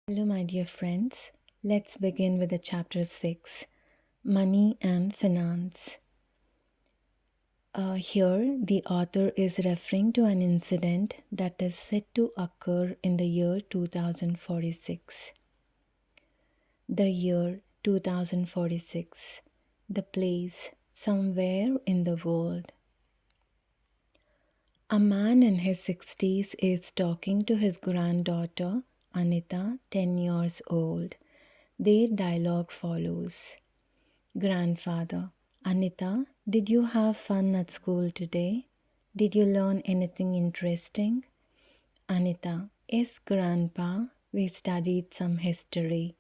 Hello, my dear friends. Let's begin with the chapter 6, Money and Finance. Here, the author is referring to an incident that is said to occur in the year 2046. The year 2046, the place somewhere in the world. A man in his 60s is talking to his granddaughter, Anita, 10 years old. Their dialogue follows. Grandfather: Anita, did you have fun at school today? Did you learn anything interesting? Anita: Yes, Grandpa, we studied some history,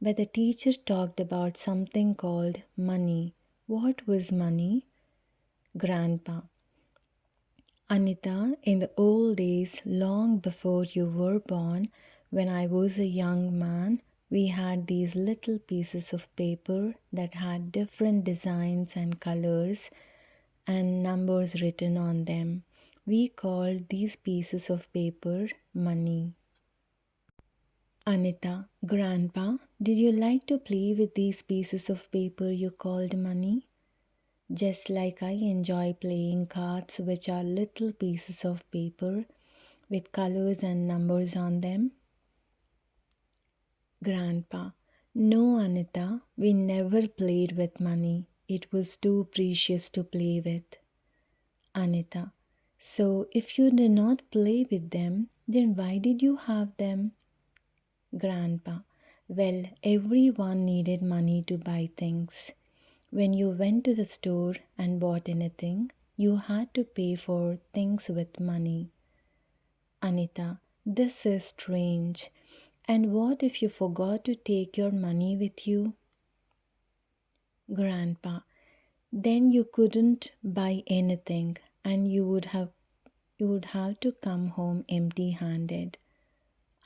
but the teacher talked about something called money. What was money? Grandpa: Anita, in the old days, long before you were born, when I was a young man, we had these little pieces of paper that had different designs and colors and numbers written on them. We called these pieces of paper money. Anita: Grandpa, did you like to play with these pieces of paper you called money? Just like I enjoy playing cards, which are little pieces of paper with colors and numbers on them. Grandpa: No, Anita, we never played with money. It was too precious to play with. Anita: So, if you did not play with them, then why did you have them? Grandpa: Well, everyone needed money to buy things. When you went to the store and bought anything, you had to pay for things with money. Anita: This is strange. And what if you forgot to take your money with you? Grandpa: Then you couldn't buy anything and you would have to come home empty-handed.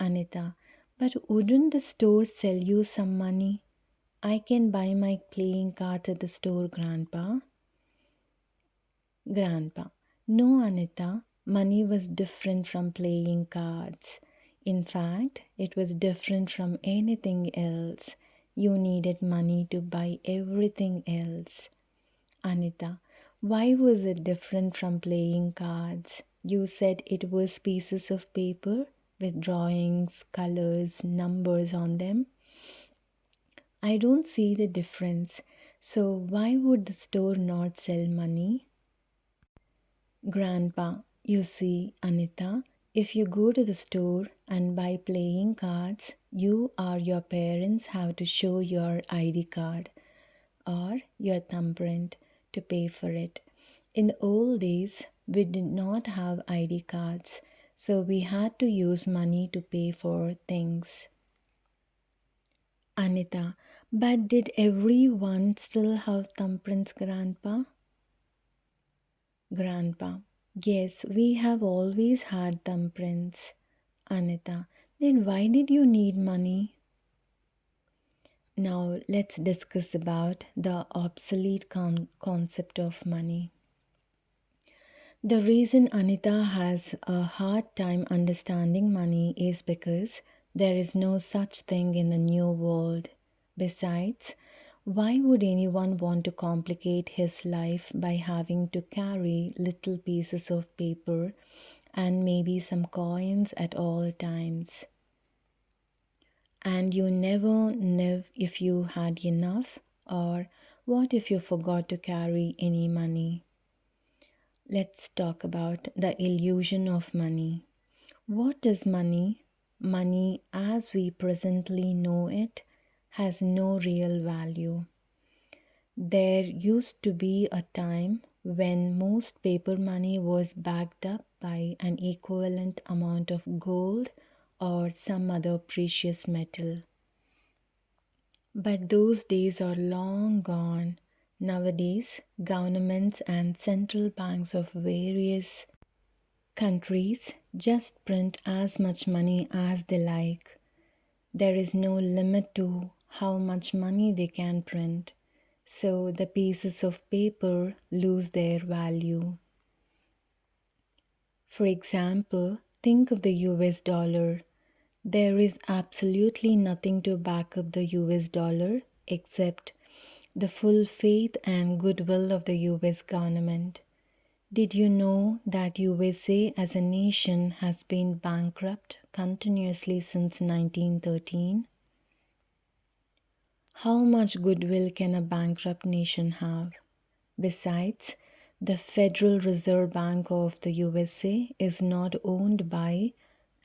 Anita: But wouldn't the store sell you some money? I can buy my playing cards at the store, Grandpa. Grandpa: No, Anita, money was different from playing cards. In fact, it was different from anything else. You needed money to buy everything else. Anita: Why was it different from playing cards? You said it was pieces of paper with drawings, colors, numbers on them. I don't see the difference. So, why would the store not sell money? Grandpa: You see, Anita, if you go to the store and buy playing cards, you or your parents have to show your ID card or your thumbprint to pay for it. In the old days, we did not have ID cards, so we had to use money to pay for things. Anita: But did everyone still have thumbprints, Grandpa? Grandpa: Yes, we have always had thumbprints. Anita: Then why did you need money? Now let's discuss about the obsolete concept of money. The reason Anita has a hard time understanding money is because there is no such thing in the new world. Besides, why would anyone want to complicate his life by having to carry little pieces of paper and maybe some coins at all times? And you never knew if you had enough, or what if you forgot to carry any money? Let's talk about the illusion of money. What is money? Money, as we presently know it, has no real value. There used to be a time when most paper money was backed up by an equivalent amount of gold or some other precious metal. But those days are long gone. Nowadays, governments and central banks of various countries just print as much money as they like. There is no limit to how much money they can print, so the pieces of paper lose their value. For example, think of the US dollar. There is absolutely nothing to back up the US dollar except the full faith and goodwill of the US government. Did you know that USA as a nation has been bankrupt continuously since 1913? How much goodwill can a bankrupt nation have? Besides, the Federal Reserve Bank of the USA is not owned by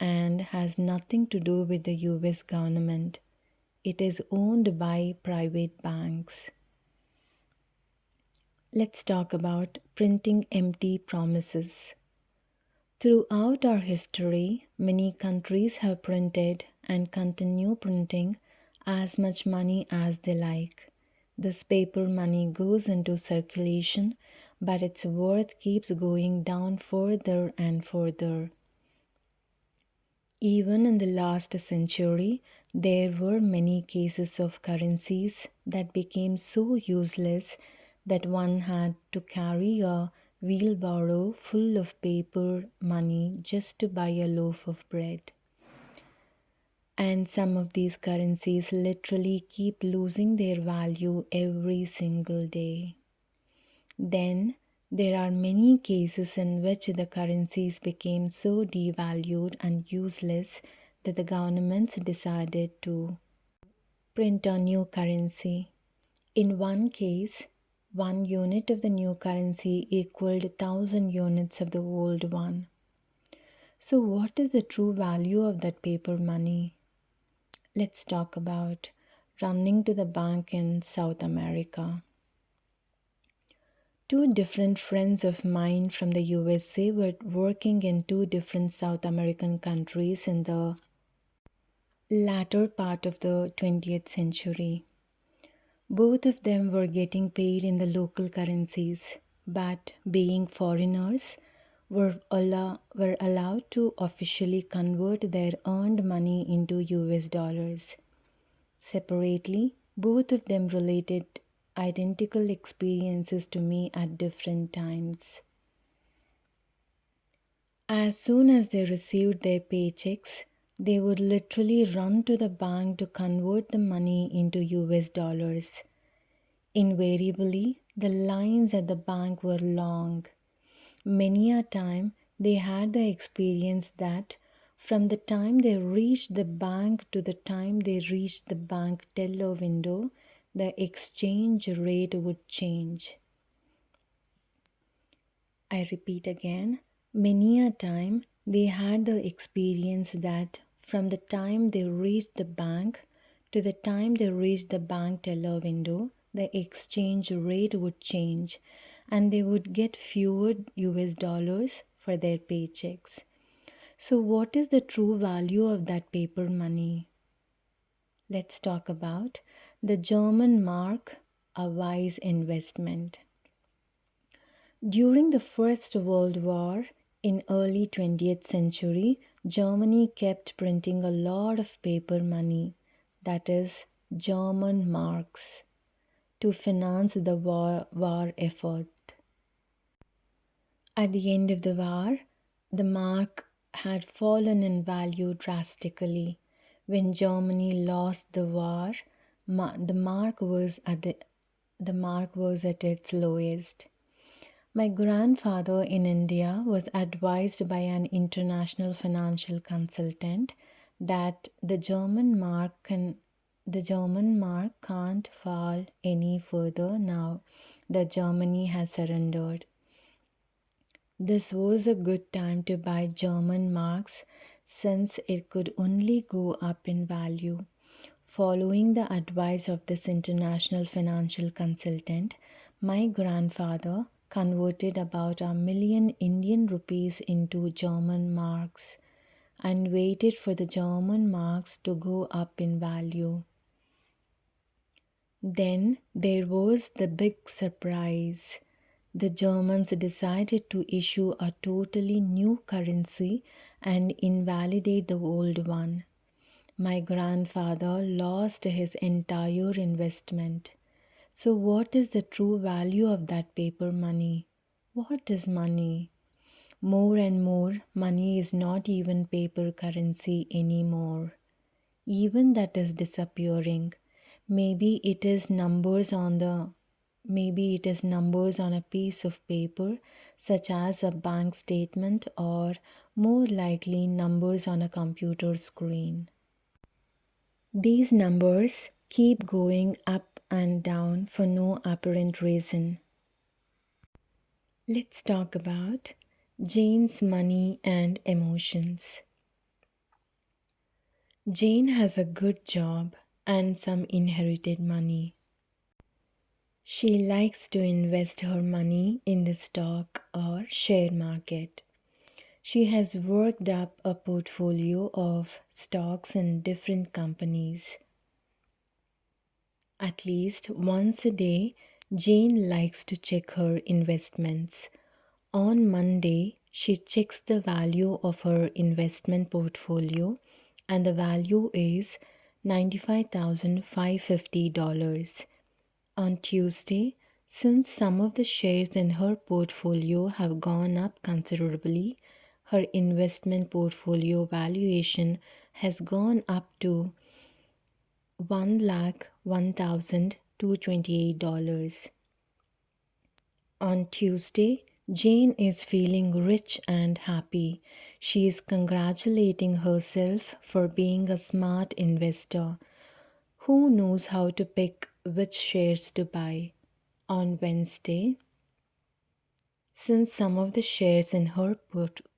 and has nothing to do with the US government. It is owned by private banks. Let's talk about printing empty promises. Throughout our history, many countries have printed and continue printing as much money as they like. This paper money goes into circulation, but its worth keeps going down further and further. Even in the last century, there were many cases of currencies that became so useless that one had to carry a wheelbarrow full of paper money just to buy a loaf of bread. And some of these currencies literally keep losing their value every single day. Then there are many cases in which the currencies became so devalued and useless that the governments decided to print a new currency. In one case, one unit of the new currency equaled 1,000 units of the old one. So, what is the true value of that paper money? Let's talk about running to the bank in South America. Two different friends of mine from the USA were working in two different South American countries in the latter part of the 20th century. Both of them were getting paid in the local currencies, but being foreigners, were allowed to officially convert their earned money into US dollars. Separately, both of them related identical experiences to me at different times. As soon as they received their paychecks, they would literally run to the bank to convert the money into US dollars. Invariably, the lines at the bank were long. Many a time they had the experience that from the time they reached the bank to the time they reached the bank teller window, the exchange rate would change. I repeat again, many a time they had the experience that from the time they reached the bank to the time they reached the bank teller window, the exchange rate would change and they would get fewer US dollars for their paychecks. So, what is the true value of that paper money? Let's talk about the German mark, a wise investment. During the First World War in early 20th century, Germany kept printing a lot of paper money, that is German marks, to finance the war effort. At the end of the war, the mark had fallen in value drastically. When Germany lost the war, the mark was at its lowest. My grandfather in India was advised by an international financial consultant that the German mark can't fall any further now that Germany has surrendered. This was a good time to buy German marks since it could only go up in value. Following the advice of this international financial consultant, my grandfather converted about 1 million Indian rupees into German marks and waited for the German marks to go up in value. Then there was the big surprise. The Germans decided to issue a totally new currency and invalidate the old one. My grandfather lost his entire investment. So, what is the true value of that paper money? What is money? More and more, money is not even paper currency anymore. Even that is disappearing. Maybe it is numbers on the Maybe it is numbers on a piece of paper, such as a bank statement, or more likely numbers on a computer screen. These numbers keep going up and down for no apparent reason. Let's talk about Jane's money and emotions. Jane has a good job and some inherited money. She likes to invest her money in the stock or share market. She has worked up a portfolio of stocks in different companies. At least once a day, Jane likes to check her investments. On Monday, she checks the value of her investment portfolio, and the value is $95,550. On Tuesday, since some of the shares in her portfolio have gone up considerably, her investment portfolio valuation has gone up to $1,01,228. On Tuesday, Jane is feeling rich and happy. She is congratulating herself for being a smart investor who knows how to pick which shares to buy. On Wednesday, since some of the shares in her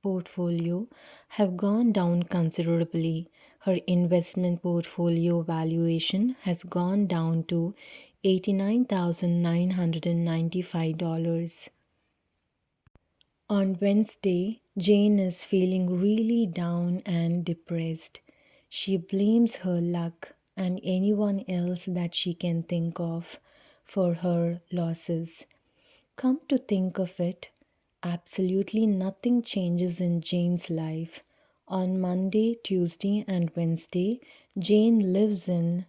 portfolio have gone down considerably, her investment portfolio valuation has gone down to $89,995. On Wednesday, Jane is feeling really down and depressed. She blames her luck and anyone else that she can think of for her losses. Come to think of it, absolutely nothing changes in Jane's life. On Monday, Tuesday, and Wednesday, Jane lives in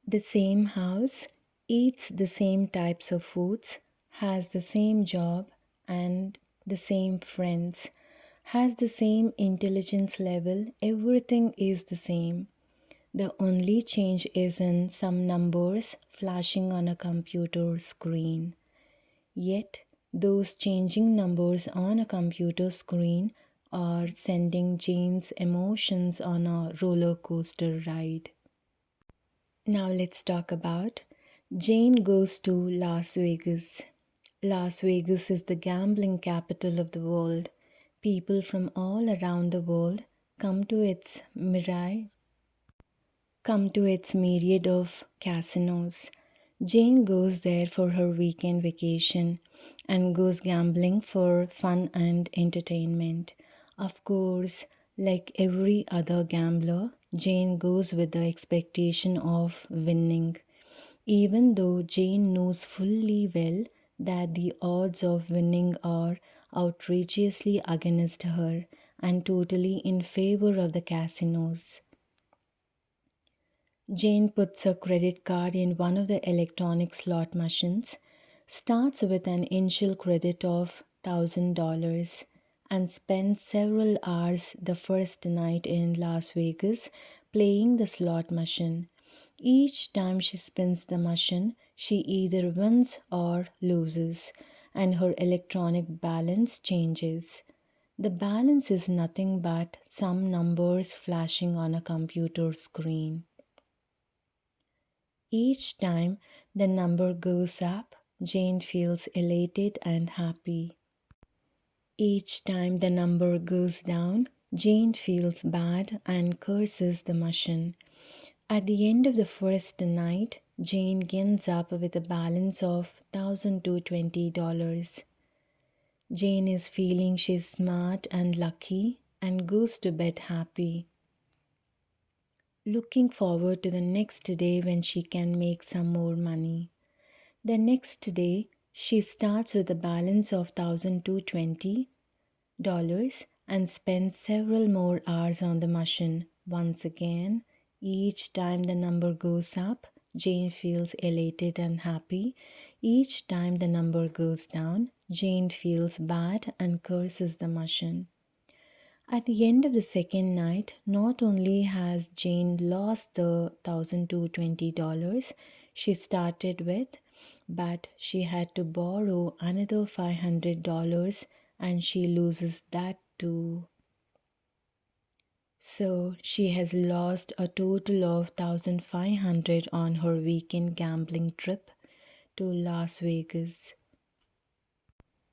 the same house, eats the same types of foods, has the same job and the same friends, has the same intelligence level, everything is the same. The only change is in some numbers flashing on a computer screen. Yet, those changing numbers on a computer screen are sending Jane's emotions on a roller coaster ride. Now, let's talk about Jane goes to Las Vegas. Las Vegas is the gambling capital of the world. People from all around the world come to its myriad of casinos. Jane goes there for her weekend vacation and goes gambling for fun and entertainment. Of course, like every other gambler, Jane goes with the expectation of winning, even though Jane knows fully well that the odds of winning are outrageously against her and totally in favor of the casinos. Jane puts her credit card in one of the electronic slot machines, starts with an initial credit of $1,000, and spends several hours the first night in Las Vegas playing the slot machine. Each time she spins the machine, she either wins or loses, and her electronic balance changes. The balance is nothing but some numbers flashing on a computer screen. Each time the number goes up, Jane feels elated and happy. Each time the number goes down, Jane feels bad and curses the machine. At the end of the first night, Jane ends up with a balance of $1,020. Jane is feeling she's smart and lucky and goes to bed happy, looking forward to the next day when she can make some more money. The next day, she starts with a balance of $1,220 and spends several more hours on the machine. Once again, each time the number goes up, Jane feels elated and happy. Each time the number goes down, Jane feels bad and curses the machine. At the end of the second night, not only has Jane lost the $1,220 she started with, but she had to borrow another $500 and she loses that too. So she has lost a total of 1500 on her weekend gambling trip to Las Vegas.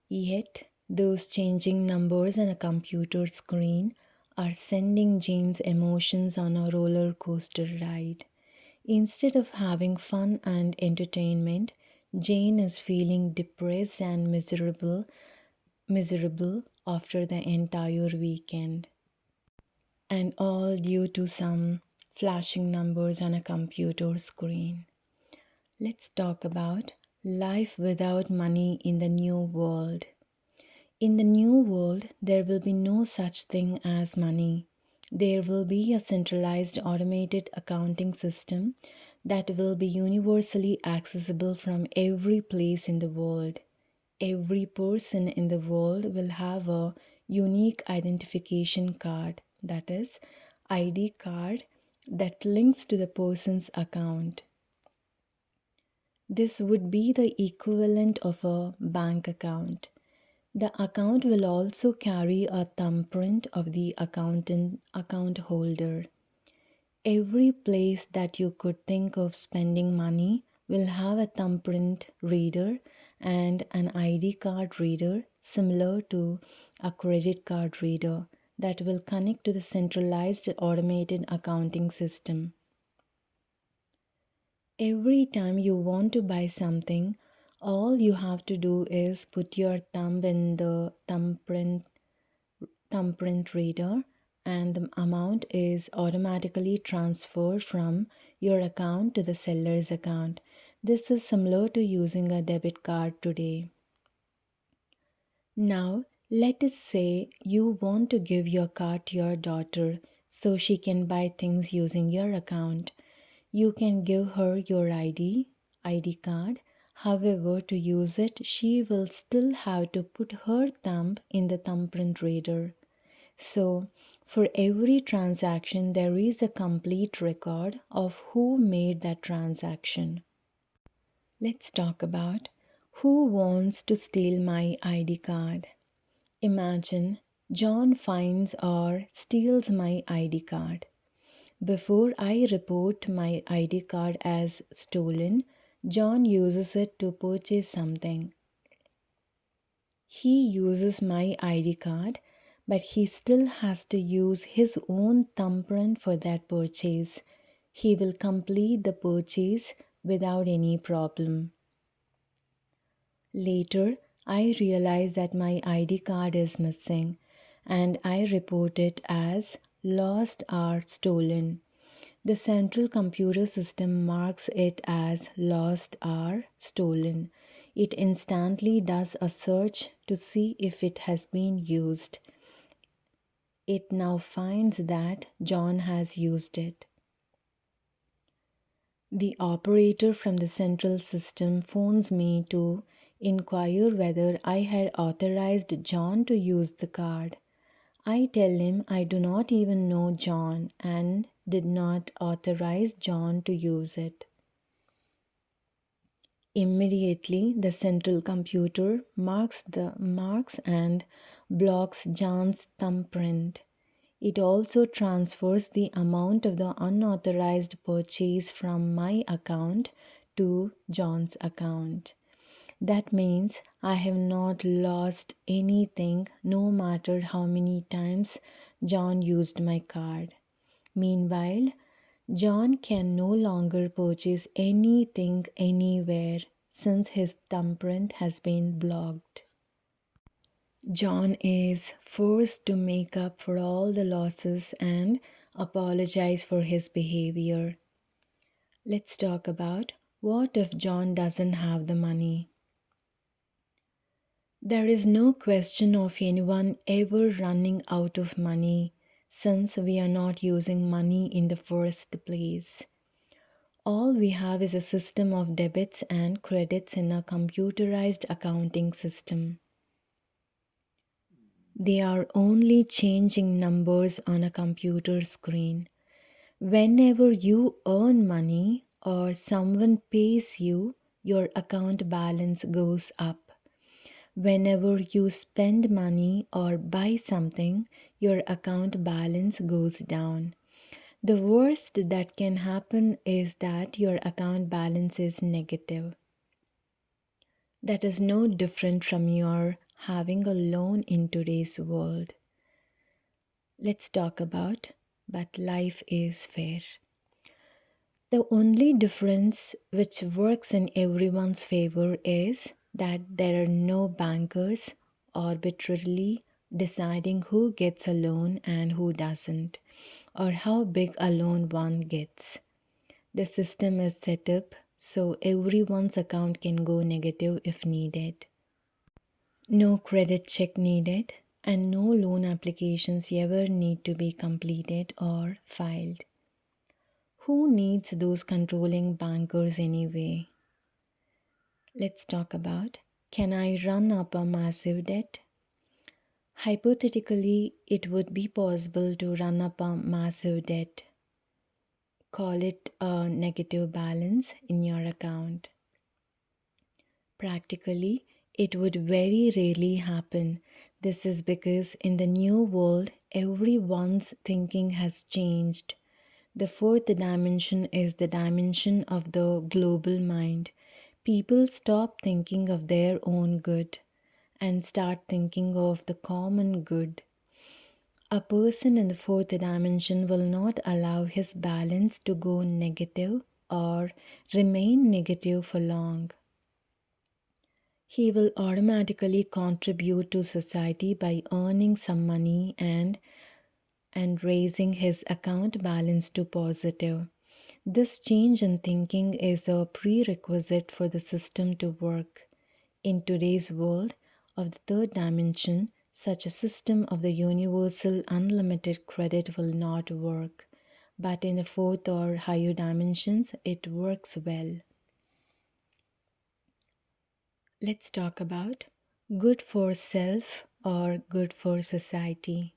Yet, those changing numbers on a computer screen are sending Jane's emotions on a roller coaster ride. Instead of having fun and entertainment, Jane is feeling depressed and miserable after the entire weekend. And all due to some flashing numbers on a computer screen. Let's talk about life without money in the new world. In the new world, there will be no such thing as money. There will be a centralized automated accounting system that will be universally accessible from every place in the world. Every person in the world will have a unique identification card, that is, ID card, that links to the person's account. This would be the equivalent of a bank account. The account will also carry a thumbprint of the account holder. Every place that you could think of spending money will have a thumbprint reader and an ID card reader similar to a credit card reader that will connect to the centralized automated accounting system. Every time you want to buy something, all you have to do is put your thumb in the thumbprint reader and the amount is automatically transferred from your account to the seller's account. This is similar to using a debit card today. Now, let us say you want to give your card to your daughter so she can buy things using your account. You can give her your ID card. However, to use it, she will still have to put her thumb in the thumbprint reader. So, for every transaction, there is a complete record of who made that transaction. Let's talk about who wants to steal my ID card. Imagine John finds or steals my ID card. Before I report my ID card as stolen, John uses it to purchase something. He uses my ID card, but he still has to use his own thumbprint for that purchase. He will complete the purchase without any problem. Later, I realize that my ID card is missing and I report it as lost or stolen. The central computer system marks it as lost or stolen. It instantly does a search to see if it has been used. It now finds that John has used it. The operator from the central system phones me to inquire whether I had authorized John to use the card. I tell him I do not even know John and did not authorize John to use it. Immediately, the central computer marks and blocks John's thumbprint. It also transfers the amount of the unauthorized purchase from my account to John's account. That means I have not lost anything no matter how many times John used my card. Meanwhile, John can no longer purchase anything anywhere since his thumbprint has been blocked. John is forced to make up for all the losses and apologize for his behavior. Let's talk about what if John doesn't have the money. There is no question of anyone ever running out of money since we are not using money in the first place. All we have is a system of debits and credits in a computerized accounting system. They are only changing numbers on a computer screen. Whenever you earn money or someone pays you, your account balance goes up. Whenever you spend money or buy something, your account balance goes down. The worst that can happen is that your account balance is negative. That is no different from your having a loan in today's world. Let's talk about but life is fair. The only difference which works in everyone's favor is that there are no bankers arbitrarily deciding who gets a loan and who doesn't, or how big a loan one gets. The system is set up so everyone's account can go negative if needed. No credit check needed, and no loan applications ever need to be completed or filed. Who needs those controlling bankers anyway? Let's talk about, can I run up a massive debt? Hypothetically, it would be possible to run up a massive debt. Call it a negative balance in your account. Practically, it would very rarely happen. This is because in the new world, everyone's thinking has changed. The fourth dimension is the dimension of the global mind. People stop thinking of their own good and start thinking of the common good. A person in the fourth dimension will not allow his balance to go negative or remain negative for long. He will automatically contribute to society by earning some money and raising his account balance to positive. This change in thinking is a prerequisite for the system to work. In today's world of the third dimension, such a system of the universal unlimited credit will not work. But in the fourth or higher dimensions, it works well. Let's talk about good for self or good for society.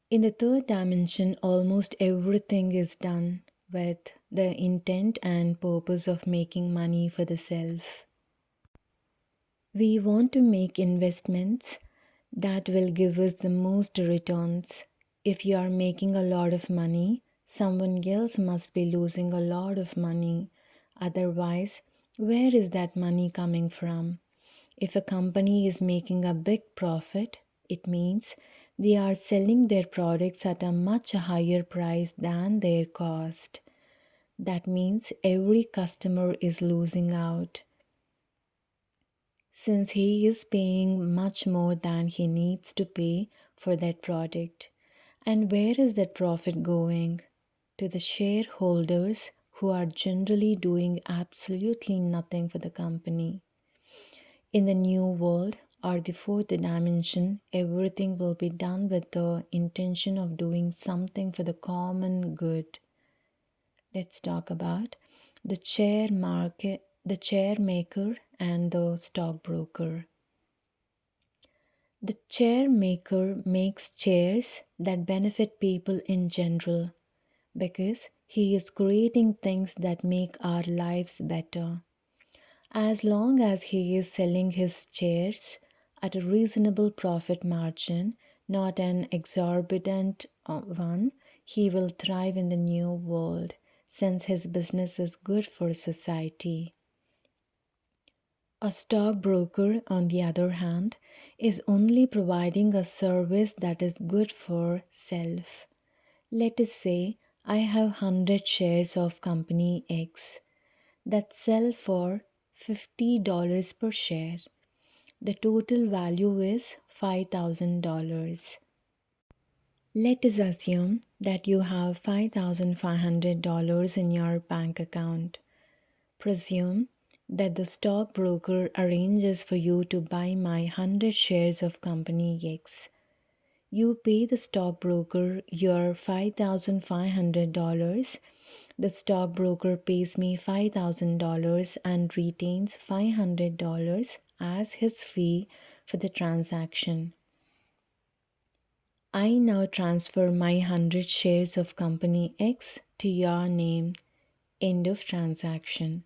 In the third dimension, almost everything is done with the intent and purpose of making money for the self. We want to make investments that will give us the most returns. If you are making a lot of money, someone else must be losing a lot of money. Otherwise, where is that money coming from? If a company is making a big profit, it means they are selling their products at a much higher price than their cost. That means every customer is losing out since he is paying much more than he needs to pay for that product. And where is that profit going? To the shareholders who are generally doing absolutely nothing for the company. In the new world or the fourth dimension, everything will be done with the intention of doing something for the common good. Let's talk about the chair maker and the stockbroker. The chair maker makes chairs that benefit people in general because he is creating things that make our lives better. As long as he is selling his chairs at a reasonable profit margin, not an exorbitant one, he will thrive in the new world since his business is good for society. A stockbroker, on the other hand, is only providing a service that is good for self. Let us say I have 100 shares of company X that sell for $50 per share. The total value is $5,000. Let us assume that you have $5,500 in your bank account. Presume that the stockbroker arranges for you to buy my 100 shares of company X. You pay the stockbroker your $5,500. The stockbroker pays me $5,000 and retains $500 as his fee for the transaction. I now transfer my 100 shares of company X to your name. End of transaction.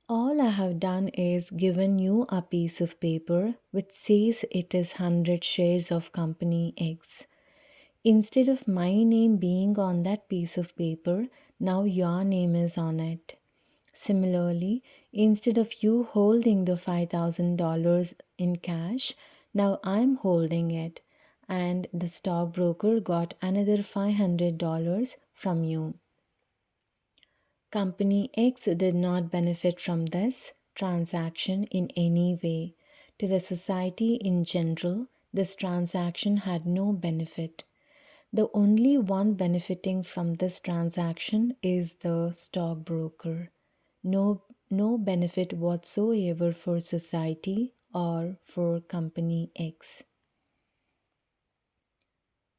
All I have done is given you a piece of paper which says it is 100 shares of company X. Instead of my name being on that piece of paper, now your name is on it. Similarly, instead of you holding the $5,000 in cash, now I'm holding it, and the stockbroker got another $500 from you. Company X did not benefit from this transaction in any way. To the society in general, this transaction had no benefit. The only one benefiting from this transaction is the stockbroker. No benefit whatsoever for society or for company X.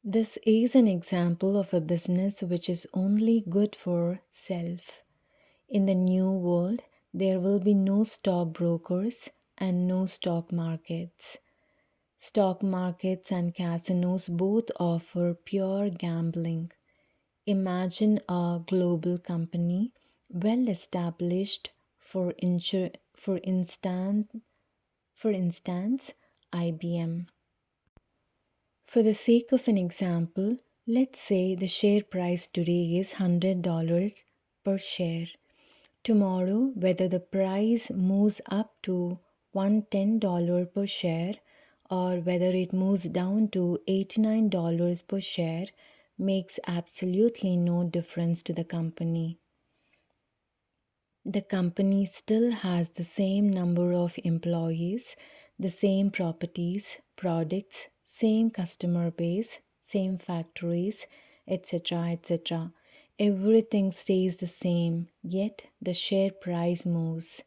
This is an example of a business which is only good for self. In the new world, there will be no stockbrokers and no stock markets. Stock markets and casinos both offer pure gambling. Imagine a global company well established for instance IBM. For the sake of an example, let's say the share price today is $100 per share. Tomorrow, whether the price moves up to $110 per share or whether it moves down to $89 per share makes absolutely no difference to the company. The company still has the same number of employees, the same properties, products, same customer base, same factories, etc. etc. Everything stays the same, yet the share price moves.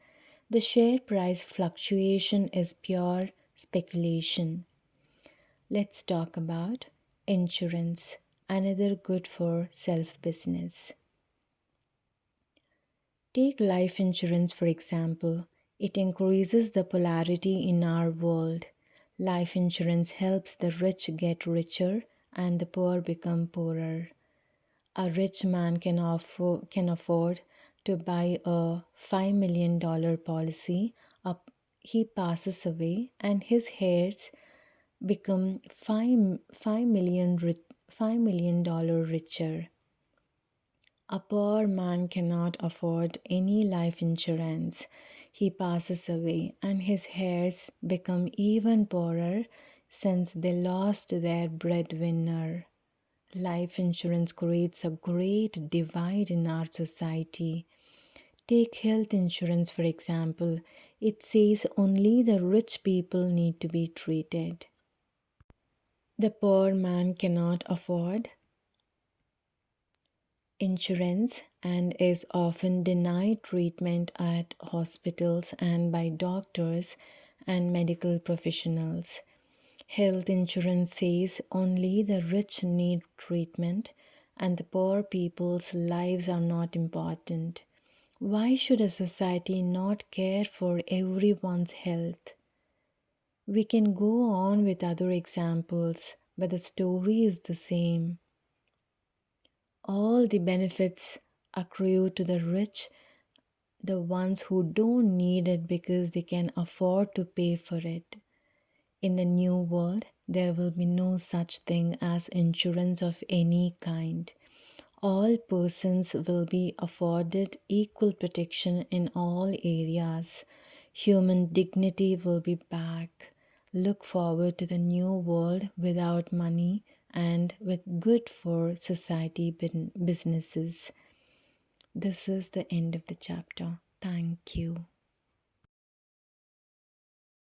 The share price fluctuation is pure speculation. Let's talk about insurance, another good for self business. Take life insurance for example. It increases the polarity in our world. Life insurance helps the rich get richer and the poor become poorer. A rich man can afford to buy a $5 million policy. He passes away and his heirs become 5 million dollar richer. A poor man cannot afford any life insurance. He passes away and his heirs become even poorer since they lost their breadwinner. Life insurance creates a great divide in our society. Take health insurance for example. It says only the rich people need to be treated. The poor man cannot afford insurance and is often denied treatment at hospitals and by doctors and medical professionals. Health insurance says only the rich need treatment and the poor people's lives are not important. Why should a society not care for everyone's health? We can go on with other examples, but the story is the same. All the benefits accrue to the rich, the ones who don't need it because they can afford to pay for it. In the new world, there will be no such thing as insurance of any kind. All persons will be afforded equal protection in all areas. Human dignity will be back. Look forward to the new world without money and with good for society businesses. This is the end of the chapter. Thank you.